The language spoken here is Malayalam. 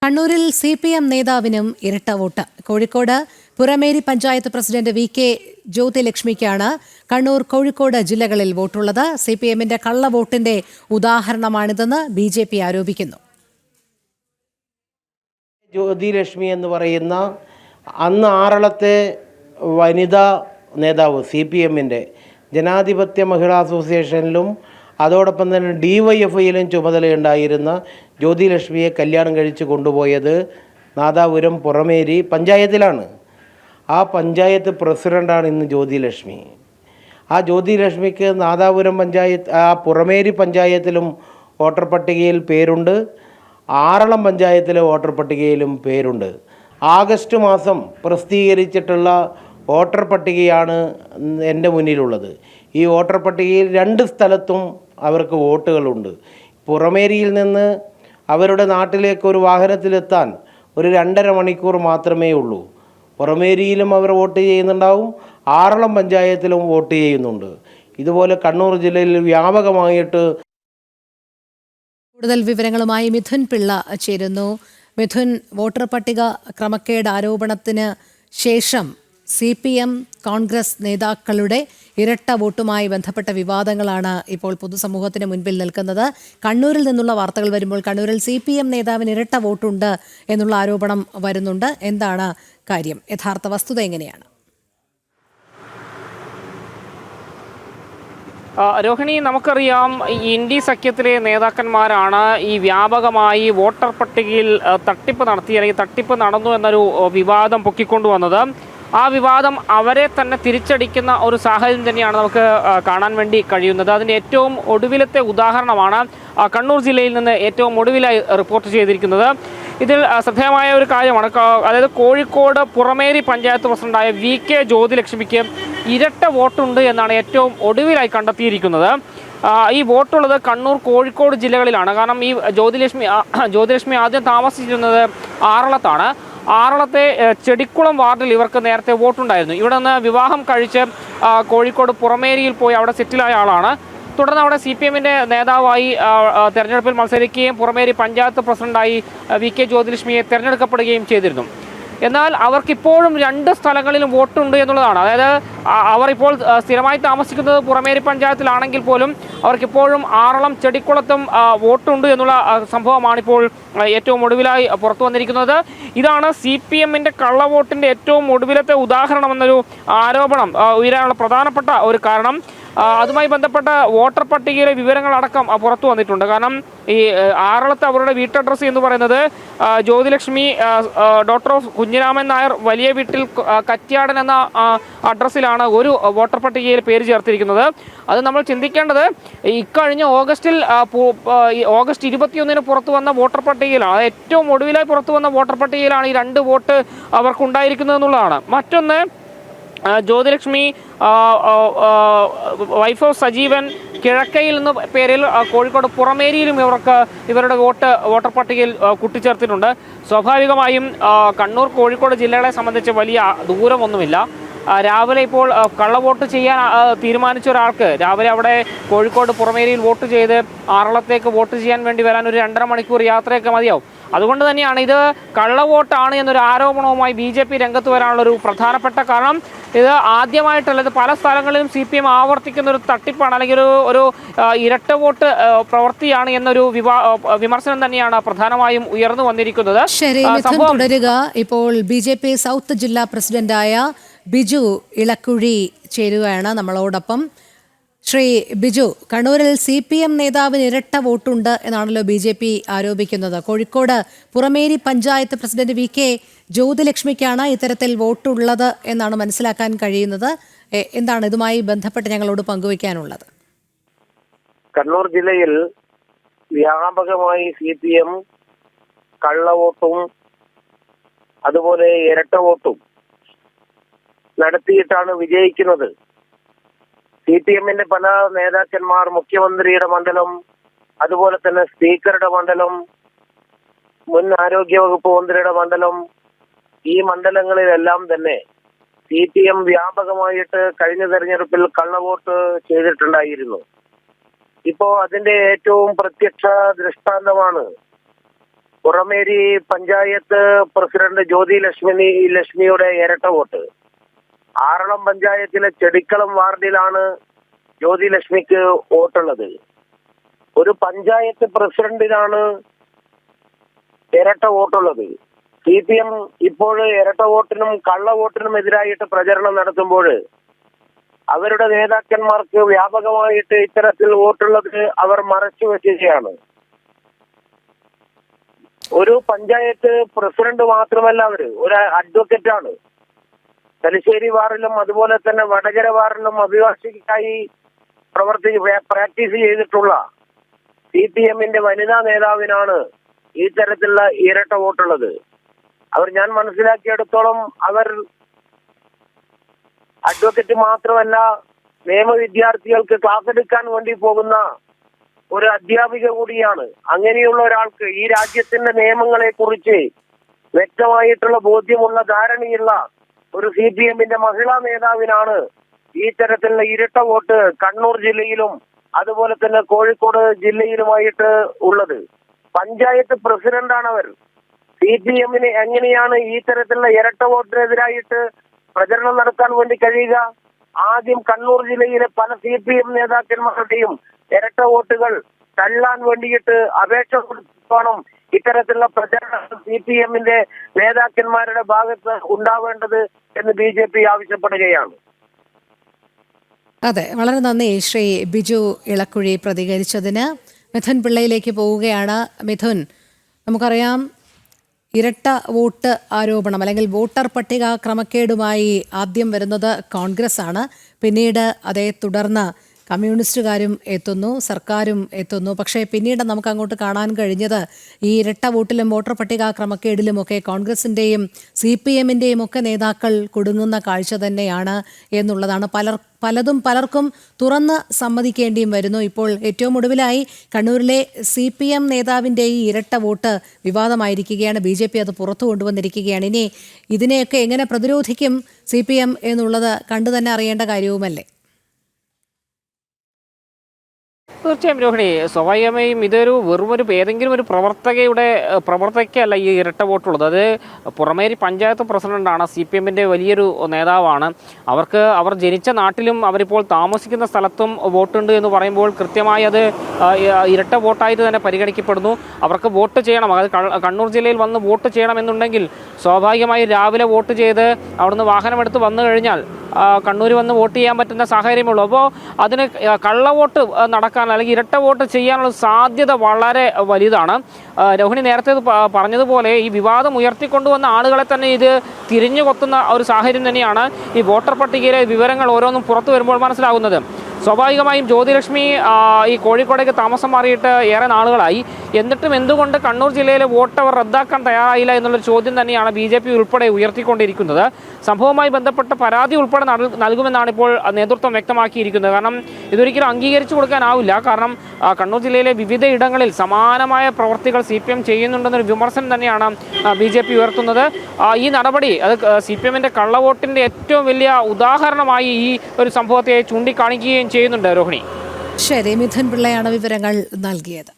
കണ്ണൂരിൽ CPM നേതാവിനും ഇരട്ട vote. Kozhikode Purameri panchayat president VK ജ്യോതിലക്ഷ്മിക്കാണ് കണ്ണൂർ, കോഴിക്കോട് ജില്ലകളിൽ വോട്ടുള്ളത്. CPMന്റെ കള്ളവോട്ടിന്റെ ഉദാഹരണമാണിതെന്ന് BJP ആരോപിക്കുന്നു. ജ്യോതിലക്ഷ്മി എന്ന് പറയുന്ന അന്ന് ആറളത്തെ വനിതാ നേതാവ് CPMന്റെ ജനാധിപത്യ മഹിളാ അസോസിയേഷനിലും അതോടൊപ്പം തന്നെ DYFIയിലും ചുമതലയുണ്ടായിരുന്ന ജ്യോതിലക്ഷ്മിയെ കല്യാണം കഴിച്ച് കൊണ്ടുപോയത് നാദാപുരം പുറമേരി പഞ്ചായത്തിലാണ്. ആ പഞ്ചായത്ത് പ്രസിഡൻ്റാണ് ഇന്ന് ജ്യോതിലക്ഷ്മി. ആ ജ്യോതിലക്ഷ്മിക്ക് നാദാപുരം പഞ്ചായത്ത്, ആ പുറമേരി പഞ്ചായത്തിലും വോട്ടർ പട്ടികയിൽ പേരുണ്ട്, ആറളം പഞ്ചായത്തിലെ വോട്ടർ പട്ടികയിലും പേരുണ്ട്. ആഗസ്റ്റ് മാസം പ്രസിദ്ധീകരിച്ചിട്ടുള്ള വോട്ടർ പട്ടികയാണ് എൻ്റെ മുന്നിലുള്ളത്. ഈ വോട്ടർ പട്ടികയിൽ 2 സ്ഥലത്തും അവർക്ക് വോട്ടുകളുണ്ട്. പുറമേരിയിൽ നിന്ന് അവരുടെ നാട്ടിലേക്ക് ഒരു വാഹനത്തിലെത്താൻ ഒരു 2.5 മണിക്കൂർ മാത്രമേ ഉള്ളൂ. പുറമേരിയിലും അവർ വോട്ട് ചെയ്യുന്നുണ്ടാവും, ആറളം പഞ്ചായത്തിലും വോട്ട് ചെയ്യുന്നുണ്ട്. ഇതുപോലെ കണ്ണൂർ ജില്ലയിൽ വ്യാപകമായിട്ട്. കൂടുതൽ വിവരങ്ങളുമായി മിഥുൻ പിള്ള ചേരുന്നു. മിഥുൻ, വോട്ടർ പട്ടിക ക്രമക്കേട് ആരോപണത്തിന് ശേഷം CPM കോൺഗ്രസ് നേതാക്കളുടെ ഇരട്ട വോട്ടുമായി ബന്ധപ്പെട്ട വിവാദങ്ങളാണ് ഇപ്പോൾ പൊതുസമൂഹത്തിന് മുൻപിൽ നിൽക്കുന്നത്. കണ്ണൂരിൽ നിന്നുള്ള വാർത്തകൾ വരുമ്പോൾ കണ്ണൂരിൽ CPM നേതാവിന് ഇരട്ട വോട്ടുണ്ട് എന്നുള്ള ആരോപണം വരുന്നുണ്ട്. എന്താണ് കാര്യം? യഥാർത്ഥ വസ്തുത എങ്ങനെയാണ്? രോഹിണി, നമുക്കറിയാം ഇന്ത്യ സഖ്യത്തിലെ നേതാക്കന്മാരാണ് ഈ വ്യാപകമായി വോട്ടർ പട്ടികയിൽ തട്ടിപ്പ് നടത്തി, അല്ലെങ്കിൽ തട്ടിപ്പ് നടന്നു എന്നൊരു വിവാദം പൊക്കിക്കൊണ്ടുവന്നത്. ആ വിവാദം അവരെ തന്നെ തിരിച്ചടിക്കുന്ന ഒരു സാഹചര്യം തന്നെയാണ് നമുക്ക് കാണാൻ വേണ്ടി കഴിയുന്നത്. അതിൻ്റെ ഏറ്റവും ഒടുവിലത്തെ ഉദാഹരണമാണ് കണ്ണൂർ ജില്ലയിൽ നിന്ന് ഏറ്റവും ഒടുവിലായി റിപ്പോർട്ട് ചെയ്തിരിക്കുന്നത്. ഇതിൽ ശ്രദ്ധേയമായ ഒരു കാര്യമാണ്, അതായത് കോഴിക്കോട് പുറമേരി പഞ്ചായത്ത് പ്രസിഡന്റായ VK ജ്യോതിലക്ഷ്മിക്ക് ഇരട്ട വോട്ടുണ്ട് എന്നാണ് ഏറ്റവും ഒടുവിലായി കണ്ടെത്തിയിരിക്കുന്നത്. ഈ വോട്ടുള്ളത് കണ്ണൂർ, കോഴിക്കോട് ജില്ലകളിലാണ്. കാരണം ഈ ജ്യോതിലക്ഷ്മി ആദ്യം താമസിച്ചിരുന്നത് ആറളത്താണ്. ആറളത്തെ ചെടിക്കുളം വാർഡിൽ ഇവർക്ക് നേരത്തെ വോട്ടുണ്ടായിരുന്നു. ഇവിടെ നിന്ന് വിവാഹം കഴിച്ച് കോഴിക്കോട് പുറമേരിയിൽ പോയി അവിടെ സെറ്റിലായ ആളാണ്. തുടർന്ന് അവിടെ CPMന്റെ നേതാവായി തെരഞ്ഞെടുപ്പിൽ മത്സരിക്കുകയും പുറമേരി പഞ്ചായത്ത് പ്രസിഡന്റായി VK ജ്യോതിലക്ഷ്മിയെ തിരഞ്ഞെടുക്കപ്പെടുകയും ചെയ്തിരുന്നു. എന്നാൽ അവർക്കിപ്പോഴും 2 സ്ഥലങ്ങളിലും വോട്ടുണ്ട് എന്നുള്ളതാണ്. അതായത് അവർ ഇപ്പോൾ സ്ഥിരമായി താമസിക്കുന്നത് പുറമേരി പഞ്ചായത്തിലാണെങ്കിൽ പോലും അവർക്കിപ്പോഴും ആറളം, ചെടിക്കുളത്തും വോട്ടുണ്ട് എന്നുള്ള സംഭവമാണിപ്പോൾ ഏറ്റവും ഒടുവിലായി പുറത്തു വന്നിരിക്കുന്നത്. ഇതാണ് CPMന്റെ കള്ളവോട്ടിൻ്റെ ഏറ്റവും ഒടുവിലത്തെ ഉദാഹരണമെന്നൊരു ആരോപണം ഉയരാനുള്ള പ്രധാനപ്പെട്ട ഒരു കാരണം. അതുമായി ബന്ധപ്പെട്ട വോട്ടർ പട്ടികയിലെ വിവരങ്ങളടക്കം പുറത്തു വന്നിട്ടുണ്ട്. കാരണം ഈ ആറളത്ത് അവരുടെ വീട്ടഡ്രസ്സ് എന്ന് പറയുന്നത് ജ്യോതിലക്ഷ്മി ഡോക്ടർ ഓഫ് കുഞ്ഞിരാമൻ നായർ വലിയ വീട്ടിൽ കറ്റ്യാടൻ എന്ന അഡ്രസ്സിലാണ് ഒരു വോട്ടർ പട്ടികയിൽ പേര് ചേർത്തിരിക്കുന്നത്. അത് നമ്മൾ ചിന്തിക്കേണ്ടത് ഇക്കഴിഞ്ഞ ഓഗസ്റ്റ് 21 പുറത്തു വന്ന വോട്ടർ പട്ടികയിലാണ്, ഏറ്റവും ഒടുവിലായി പുറത്തു വന്ന വോട്ടർ പട്ടികയിലാണ് ഈ 2 വോട്ട് അവർക്കുണ്ടായിരിക്കുന്നത് എന്നുള്ളതാണ്. മറ്റൊന്ന്, ജ്യോതിലക്ഷ്മി വൈഫ് ഓഫ് സജീവൻ കിഴക്കയിൽ എന്ന പേരിൽ കോഴിക്കോട് പുറമേരിയിലും ഇവരുടെ വോട്ടർ പട്ടികയിൽ കൂട്ടിച്ചേർത്തിട്ടുണ്ട്. സ്വാഭാവികമായും കണ്ണൂർ, കോഴിക്കോട് ജില്ലകളെ സംബന്ധിച്ച് വലിയ ദൂരമൊന്നുമില്ല. രാവിലെ ഇപ്പോൾ കള്ളവോട്ട് ചെയ്യാൻ തീരുമാനിച്ച ഒരാൾക്ക് രാവിലെ അവിടെ കോഴിക്കോട് പുറമേരിയിൽ വോട്ട് ചെയ്ത് ആറളത്തേക്ക് വോട്ട് ചെയ്യാൻ വേണ്ടി വരാൻ ഒരു 2.5 മണിക്കൂർ യാത്രയൊക്കെ മതിയാവും. അതുകൊണ്ട് തന്നെയാണ് ഇത് കള്ളവോട്ടാണ് എന്നൊരു ആരോപണവുമായി BJP രംഗത്ത് വരാനുള്ളൊരു പ്രധാനപ്പെട്ട കാരണം. ഇത് ആദ്യമായിട്ടല്ല, ഇത് പല സ്ഥലങ്ങളിലും CPM ആവർത്തിക്കുന്ന ഒരു തട്ടിപ്പാണ്, അല്ലെങ്കിൽ ഒരു ഇരട്ട വോട്ട് പ്രവൃത്തിയാണ് എന്നൊരു വിമർശനം തന്നെയാണ് പ്രധാനമായും ഉയർന്നു വന്നിരിക്കുന്നത്. ശരി, തുടരുക. ഇപ്പോൾ BJP സൗത്ത് ജില്ലാ പ്രസിഡന്റായ ബിജു ഇളക്കുഴി ചേരുകയാണ് നമ്മളോടൊപ്പം. ശ്രീ ബിജു, കണ്ണൂരിൽ CPM നേതാവിന് ഇരട്ട വോട്ടുണ്ട് എന്നാണല്ലോ BJP ആരോപിക്കുന്നത്. കോഴിക്കോട് പുറമേരി പഞ്ചായത്ത് പ്രസിഡന്റ് VK ജ്യോതിലക്ഷ്മിക്കാണ് ഇത്തരത്തിൽ വോട്ടുള്ളത് എന്നാണ് മനസ്സിലാക്കാൻ കഴിയുന്നത്. എന്താണ് ഇതുമായി ബന്ധപ്പെട്ട് ഞങ്ങളോട് പങ്കുവയ്ക്കാനുള്ളത്? കണ്ണൂർ ജില്ലയിൽ വ്യാപകമായി CPM കള്ളവോട്ടും അതുപോലെ ഇരട്ട വോട്ടും നടത്തിയിട്ടാണ് വിജയിക്കുന്നത്. CPMന്റെ പല നേതാക്കന്മാർ മുഖ്യമന്ത്രിയുടെ മണ്ഡലം, അതുപോലെ തന്നെ സ്പീക്കറുടെ മണ്ഡലം, മുൻ ആരോഗ്യവകുപ്പ് മന്ത്രിയുടെ മണ്ഡലം, ഈ മണ്ഡലങ്ങളിലെല്ലാം തന്നെ CPM വ്യാപകമായിട്ട് കഴിഞ്ഞ തെരഞ്ഞെടുപ്പിൽ കള്ളവോട്ട് ചെയ്തിട്ടുണ്ടായിരുന്നു. ഇപ്പോ അതിന്റെ ഏറ്റവും പ്രത്യക്ഷ ദൃഷ്ടാന്തമാണ് പുറമേരി പഞ്ചായത്ത് പ്രസിഡന്റ് ജ്യോതി ലക്ഷ്മിയുടെ ഇരട്ട വോട്ട്. ആറളം പഞ്ചായത്തിലെ ചെടിക്കളം വാർഡിലാണ് ജ്യോതി ലക്ഷ്മിക്ക് വോട്ടുള്ളത്. ഒരു പഞ്ചായത്ത് പ്രസിഡന്റിനാണ് ഇരട്ട വോട്ടുള്ളത്. CPM ഇപ്പോൾ ഇരട്ട വോട്ടിനും കള്ള വോട്ടിനും എതിരായിട്ട് പ്രചരണം നടത്തുമ്പോൾ അവരുടെ നേതാക്കന്മാർക്ക് വ്യാപകമായിട്ട് ഇത്തരത്തിൽ വോട്ടുള്ളത് അവർ മറച്ചു വെക്കുകയാണ്. ഒരു പഞ്ചായത്ത് പ്രസിഡന്റ് മാത്രമല്ല, ഒരു അഡ്വക്കേറ്റ് ആണ്. തലശ്ശേരി വാർഡിലും അതുപോലെ തന്നെ വടകര വാർഡിലും അഭിഭാഷകനായി പ്രാക്ടീസ് ചെയ്തിട്ടുള്ള CPMന്റെ വനിതാ നേതാവിനാണ് ഈ തരത്തിലുള്ള ഇരട്ട വോട്ടുള്ളത്. ഞാൻ മനസ്സിലാക്കിയെടുത്തോളം അവർ അഡ്വക്കേറ്റ് മാത്രമല്ല, നിയമ വിദ്യാർത്ഥികൾക്ക് ക്ലാസ് എടുക്കാൻ വേണ്ടി പോകുന്ന ഒരു അധ്യാപിക കൂടിയാണ്. അങ്ങനെയുള്ള ഒരാൾക്ക് ഈ രാജ്യത്തിന്റെ നിയമങ്ങളെ കുറിച്ച് വ്യക്തമായിട്ടുള്ള ബോധ്യമുള്ള ധാരണയുള്ള ഒരു CPMന്റെ മഹിളാ നേതാവിനാണ് ഈ തരത്തിലുള്ള ഇരട്ട വോട്ട് കണ്ണൂർ ജില്ലയിലും അതുപോലെ തന്നെ കോഴിക്കോട് ജില്ലയിലുമായിട്ട് ഉള്ളത്. പഞ്ചായത്ത് പ്രസിഡന്റാണ് അവർ. CPMന് എങ്ങനെയാണ് ഈ തരത്തിലുള്ള ഇരട്ട വോട്ടിനെതിരായിട്ട് പ്രചരണം നടത്താൻ വേണ്ടി കഴിയുക? ആദ്യം കണ്ണൂർ ജില്ലയിലെ പല CPM നേതാക്കന്മാരുടെയും ഇരട്ട വോട്ടുകൾ തള്ളാൻ വേണ്ടിയിട്ട് അപേക്ഷ കൊടുക്കണം. ഇത്തരത്തിലുള്ള പ്രചരണം CPMന്റെ നേതാക്കന്മാരുടെ ഭാഗത്ത് ഉണ്ടാവേണ്ടത് എന്ന് BJP ആവശ്യപ്പെടുകയാണ്. അതെ, വളരെ നന്ദി ശ്രീ ബിജു ഇളക്കുഴി പ്രതികരിച്ചതിന്. മിഥുൻ പിള്ളയിലേക്ക് പോവുകയാണ്. മിഥുൻ, നമുക്കറിയാം ഇരട്ട വോട്ട് ആരോപണം അല്ലെങ്കിൽ വോട്ടർ പട്ടിക ക്രമക്കേടുമായി ആദ്യം വരുന്നത് കോൺഗ്രസ് ആണ്. പിന്നീട് അതേ തുടർന്ന് കമ്മ്യൂണിസ്റ്റുകാരും എത്തുന്നു, സർക്കാരും എത്തുന്നു. പക്ഷേ പിന്നീട് നമുക്ക് അങ്ങോട്ട് കാണാൻ കഴിഞ്ഞത് ഈ ഇരട്ട വോട്ടിലും വോട്ടർ പട്ടിക ക്രമക്കേടിലുമൊക്കെ കോൺഗ്രസിൻ്റെയും CPMന്റെയും ഒക്കെ നേതാക്കൾ കുടുങ്ങുന്ന കാഴ്ച തന്നെയാണ് എന്നുള്ളതാണ്. പലർക്കും തുറന്ന് സമ്മതിക്കേണ്ടിയും വരുന്നു. ഇപ്പോൾ ഏറ്റവും ഒടുവിലായി കണ്ണൂരിലെ CPM നേതാവിൻ്റെ ഈ ഇരട്ട വോട്ട് വിവാദമായിരിക്കുകയാണ്. BJP അത് പുറത്തു കൊണ്ടുവന്നിരിക്കുകയാണ്. ഇനി ഇതിനെയൊക്കെ എങ്ങനെ പ്രതിരോധിക്കും CPM എന്നുള്ളത് കണ്ടു തന്നെ അറിയേണ്ട കാര്യവുമല്ലേ? തീർച്ചയായും രോഹിണി, സ്വാഭാവികമായും ഇതൊരു വെറുമൊരു ഏതെങ്കിലും ഒരു പ്രവർത്തകയല്ല ഈ ഇരട്ട വോട്ടുള്ളത്. അത് പുറമേരി പഞ്ചായത്ത് പ്രസിഡന്റാണ്, CPMന്റെ വലിയൊരു നേതാവാണ്. അവർ ജനിച്ച നാട്ടിലും അവരിപ്പോൾ താമസിക്കുന്ന സ്ഥലത്തും വോട്ടുണ്ട് എന്ന് പറയുമ്പോൾ കൃത്യമായി അത് ഇരട്ട വോട്ടായിട്ട് തന്നെ പരിഗണിക്കപ്പെടുന്നു. അവർക്ക് വോട്ട് ചെയ്യണം, അത് കണ്ണൂർ ജില്ലയിൽ വന്ന് വോട്ട് ചെയ്യണമെന്നുണ്ടെങ്കിൽ സ്വാഭാവികമായി രാവിലെ വോട്ട് ചെയ്ത് അവിടുന്ന് വാഹനമെടുത്ത് വന്നു കഴിഞ്ഞാൽ കണ്ണൂർ വന്ന് വോട്ട് ചെയ്യാൻ പറ്റുന്ന സാഹചര്യമുള്ളൂ. അപ്പോൾ അതിന് കള്ളവോട്ട് നടക്കാൻ അല്ലെങ്കിൽ ഇരട്ട വോട്ട് ചെയ്യാനുള്ള സാധ്യത വളരെ വലുതാണ്. രോഹിണി നേരത്തെ പറഞ്ഞതുപോലെ ഈ വിവാദം ഉയർത്തിക്കൊണ്ടുവന്ന ആളുകളെ തന്നെ ഇത് തിരിഞ്ഞു കൊത്തുന്ന ഒരു സാഹചര്യം തന്നെയാണ് ഈ വോട്ടർ പട്ടികയിലെ വിവരങ്ങൾ ഓരോന്നും പുറത്തു വരുമ്പോൾ മനസ്സിലാകുന്നത്. സ്വാഭാവികമായും ജ്യോതിലക്ഷ്മി ഈ കോഴിക്കോടേക്ക് താമസം മാറിയിട്ട് ഏറെ നാളുകളായി. എന്നിട്ടും എന്തുകൊണ്ട് കണ്ണൂർ ജില്ലയിലെ വോട്ട് അവർ റദ്ദാക്കാൻ തയ്യാറായില്ല എന്നുള്ളൊരു ചോദ്യം തന്നെയാണ് BJP ഉൾപ്പെടെ ഉയർത്തിക്കൊണ്ടിരിക്കുന്നത്. സംഭവവുമായി ബന്ധപ്പെട്ട പരാതി ഉൾപ്പെടെ നൽകുമെന്നാണ് ഇപ്പോൾ നേതൃത്വം വ്യക്തമാക്കിയിരിക്കുന്നത്. കാരണം ഇതൊരിക്കലും അംഗീകരിച്ചു കൊടുക്കാനാവില്ല. കാരണം കണ്ണൂർ ജില്ലയിലെ വിവിധ ഇടങ്ങളിൽ സമാനമായ പ്രവർത്തികൾ CPM ചെയ്യുന്നുണ്ടെന്നൊരു വിമർശനം തന്നെയാണ് BJP ഉയർത്തുന്നത്. ഈ നടപടി അത് CPMന്റെ കള്ളവോട്ടിൻ്റെ ഏറ്റവും വലിയ ഉദാഹരണമായി ഈ ഒരു സംഭവത്തെ ചൂണ്ടിക്കാണിക്കുകയും ചെയ്യുന്നുണ്ട് രോഹിണി. ശരി, മിഥുൻ പിള്ളയാണ് വിവരങ്ങൾ നൽകിയത്.